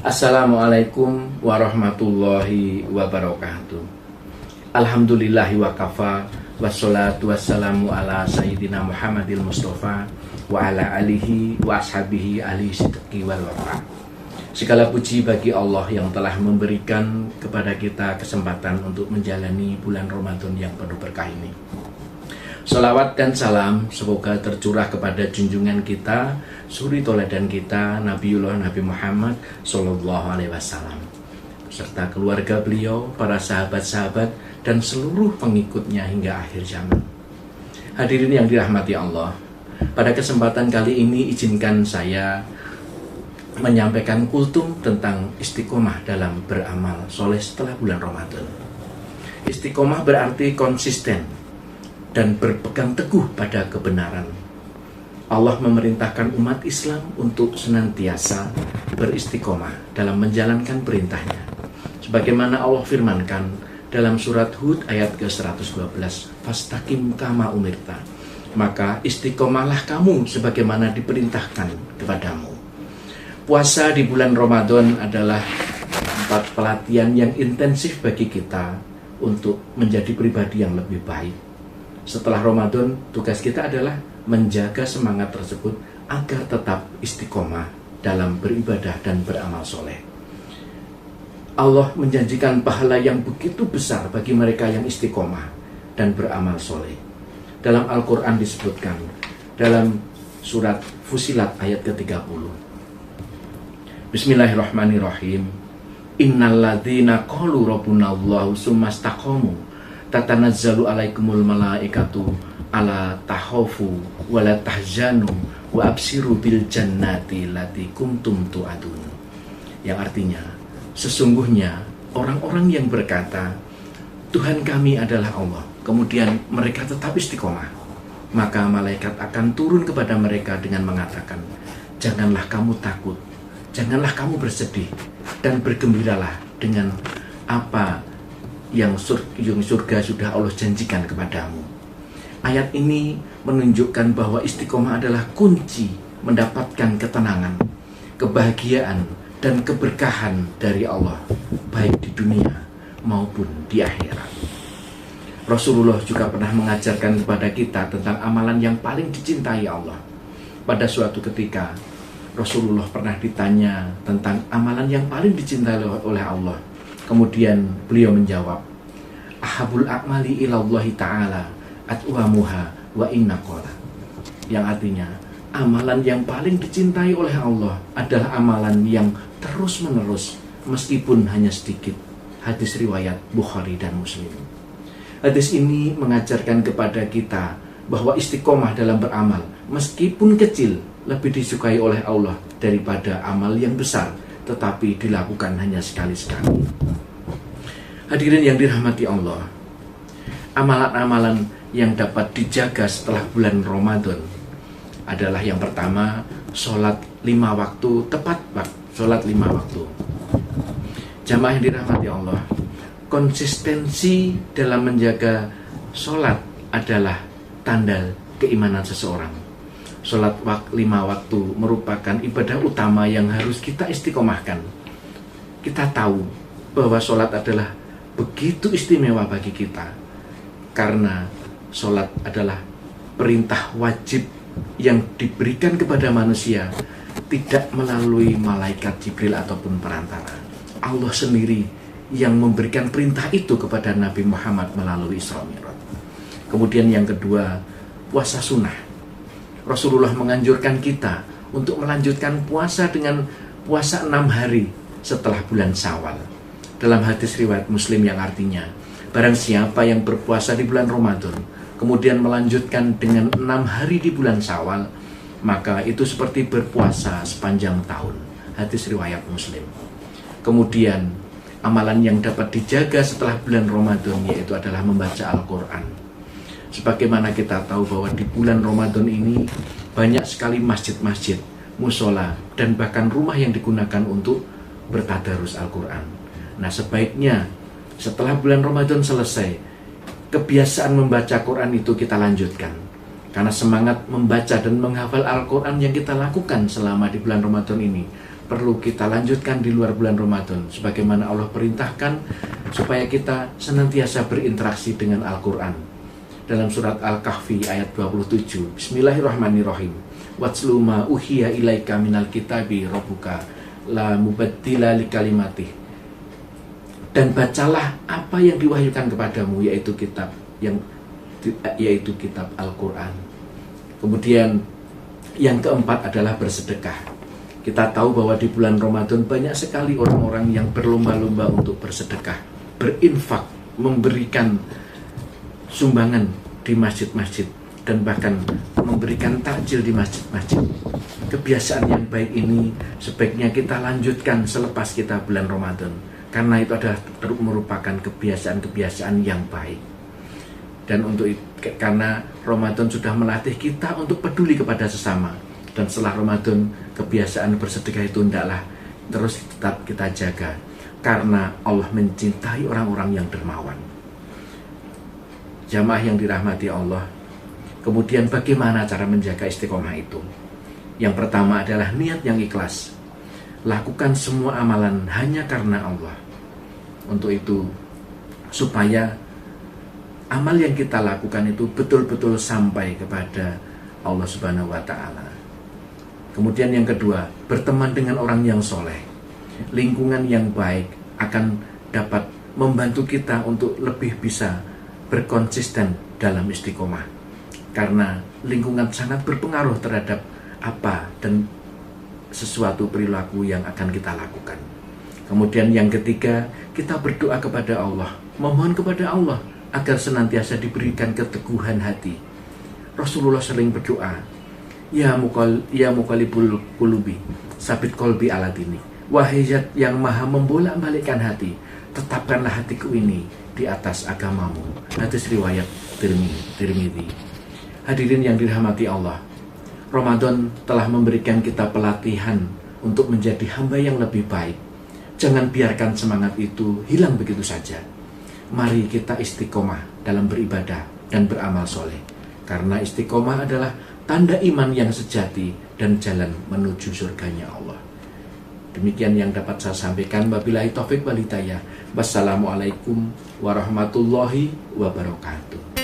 Assalamualaikum warahmatullahi wabarakatuh. Alhamdulillahi wa kafa, wassalatu wassalamu ala sayyidina Muhammadil Mustafa wa ala alihi wa ashabihi ahli sidqi wal wafa. Segala puji bagi Allah yang telah memberikan kepada kita kesempatan untuk menjalani bulan Ramadan yang penuh berkah ini. Salawat dan salam semoga tercurah kepada junjungan kita, suri toladan kita, Nabiullah Nabi Muhammad Sallallahu Alaihi Wasallam, serta keluarga beliau, para sahabat-sahabat, dan seluruh pengikutnya hingga akhir zaman. Hadirin yang dirahmati Allah, pada kesempatan kali ini izinkan saya menyampaikan kultum tentang istiqomah dalam beramal soleh setelah bulan Ramadan. Istiqomah berarti konsisten dan berpegang teguh pada kebenaran. Allah memerintahkan umat Islam untuk senantiasa beristiqomah dalam menjalankan perintahnya. Sebagaimana Allah firmankan dalam surat Hud ayat ke-112, Fastaqim kama umirta, maka istiqomahlah kamu sebagaimana diperintahkan kepadamu. Puasa di bulan Ramadan adalah tempat pelatihan yang intensif bagi kita untuk menjadi pribadi yang lebih baik. Setelah Ramadan, tugas kita adalah menjaga semangat tersebut agar tetap istiqomah dalam beribadah dan beramal soleh. Allah menjanjikan pahala yang begitu besar bagi mereka yang istiqomah dan beramal soleh. Dalam Al-Quran disebutkan, dalam surat Fusilat ayat ke-30. Bismillahirrahmanirrahim. Innalladzina qalu rabbunallahu tsumastaqamu tatanazzalu alaikumul malaikatu ala tahofu wala tahzanu wa absiru bil jannati lati kuntum tu'adun. Yang artinya, sesungguhnya orang-orang yang berkata Tuhan kami adalah Allah, kemudian mereka tetap istiqomah, maka malaikat akan turun kepada mereka dengan mengatakan, janganlah kamu takut, janganlah kamu bersedih, dan bergembiralah dengan apa yang surga sudah Allah janjikan kepadamu. Ayat ini menunjukkan bahwa istiqomah adalah kunci mendapatkan ketenangan, kebahagiaan, dan keberkahan dari Allah, baik di dunia maupun di akhirat. Rasulullah juga pernah mengajarkan kepada kita tentang amalan yang paling dicintai Allah. Pada suatu ketika, Rasulullah pernah ditanya tentang amalan yang paling dicintai oleh Allah. Kemudian beliau menjawab, Ahabul a'mali ilallahi ta'ala at'uamuha wa inna qola. Yang artinya, amalan yang paling dicintai oleh Allah adalah amalan yang terus menerus meskipun hanya sedikit. Hadis riwayat Bukhari dan Muslim. Hadis ini mengajarkan kepada kita bahwa istiqomah dalam beramal meskipun kecil lebih disukai oleh Allah daripada amal yang besar tetapi dilakukan hanya sekali-sekali. Hadirin yang dirahmati Allah, amalan-amalan yang dapat dijaga setelah bulan Ramadan adalah yang pertama, sholat 5 waktu, tepat sholat 5 waktu. Jamaah yang dirahmati Allah, konsistensi dalam menjaga sholat adalah tanda keimanan seseorang. Sholat 5 waktu merupakan ibadah utama yang harus kita istiqomahkan. Kita tahu bahwa sholat adalah begitu istimewa bagi kita, karena sholat adalah perintah wajib yang diberikan kepada manusia, tidak melalui malaikat Jibril ataupun perantara. Allah sendiri yang memberikan perintah itu kepada Nabi Muhammad melalui Isra Mi'raj. Kemudian yang kedua, puasa sunnah. Rasulullah menganjurkan kita untuk melanjutkan puasa dengan puasa 6 hari setelah bulan Syawal. Dalam hadis riwayat Muslim yang artinya, barang siapa yang berpuasa di bulan Ramadan, kemudian melanjutkan dengan 6 hari di bulan Syawal, maka itu seperti berpuasa sepanjang tahun. Hadis riwayat Muslim. Kemudian, amalan yang dapat dijaga setelah bulan Ramadan yaitu adalah membaca Al-Quran. Sebagaimana kita tahu bahwa di bulan Ramadan ini banyak sekali masjid-masjid, musola, dan bahkan rumah yang digunakan untuk bertadarus Al-Quran. Nah, sebaiknya setelah bulan Ramadan selesai, kebiasaan membaca Quran itu kita lanjutkan. Karena semangat membaca dan menghafal Al-Quran yang kita lakukan selama di bulan Ramadan ini perlu kita lanjutkan di luar bulan Ramadan, sebagaimana Allah perintahkan supaya kita senantiasa berinteraksi dengan Al-Quran. Dalam surat Al-Kahfi ayat 27, Bismillahirrahmanirrahim. Watslu ma uhiya ilaika minal kitabi rabbuka la mubaddila li kalimatih. Dan bacalah apa yang diwahyukan kepadamu, yaitu kitab Al-Quran. Kemudian yang keempat adalah bersedekah. Kita tahu bahwa di bulan Ramadan banyak sekali orang-orang yang berlomba-lomba untuk bersedekah, berinfak, memberikan sumbangan di masjid-masjid, dan bahkan memberikan takjil di masjid-masjid. Kebiasaan yang baik ini sebaiknya kita lanjutkan selepas kita bulan Ramadan, karena itu adalah merupakan kebiasaan-kebiasaan yang baik. Dan karena Ramadan sudah melatih kita untuk peduli kepada sesama, dan setelah Ramadan kebiasaan bersedekah itu hendaklah terus tetap kita jaga, karena Allah mencintai orang-orang yang dermawan. Jamaah yang dirahmati Allah, kemudian bagaimana cara menjaga istiqomah itu? Yang pertama adalah niat yang ikhlas. Lakukan semua amalan hanya karena Allah. Untuk itu, supaya amal yang kita lakukan itu betul-betul sampai kepada Allah Subhanahu wa Ta'ala. Kemudian yang kedua, berteman dengan orang yang soleh. Lingkungan yang baik akan dapat membantu kita untuk lebih bisa berkonsisten dalam istiqomah. Karena lingkungan sangat berpengaruh terhadap apa dan sesuatu perilaku yang akan kita lakukan. Kemudian yang ketiga, kita berdoa kepada Allah, memohon kepada Allah agar senantiasa diberikan keteguhan hati. Rasulullah sering berdoa, Ya muqallibul qulubi, sabit qalbi ala dini. Wahai Zat yang maha membolak-balikkan hati, tetapkanlah hatiku ini di atas agamamu. Hadis riwayat Tirmidzi. Hadirin yang dirahmati Allah, Ramadan telah memberikan kita pelatihan untuk menjadi hamba yang lebih baik. Jangan biarkan semangat itu hilang begitu saja. Mari kita istiqomah dalam beribadah dan beramal soleh, karena istiqomah adalah tanda iman yang sejati dan jalan menuju surganya Allah. Demikian yang dapat saya sampaikan. Wabillahi taufik wal hidayah. Wassalamualaikum warahmatullahi wabarakatuh.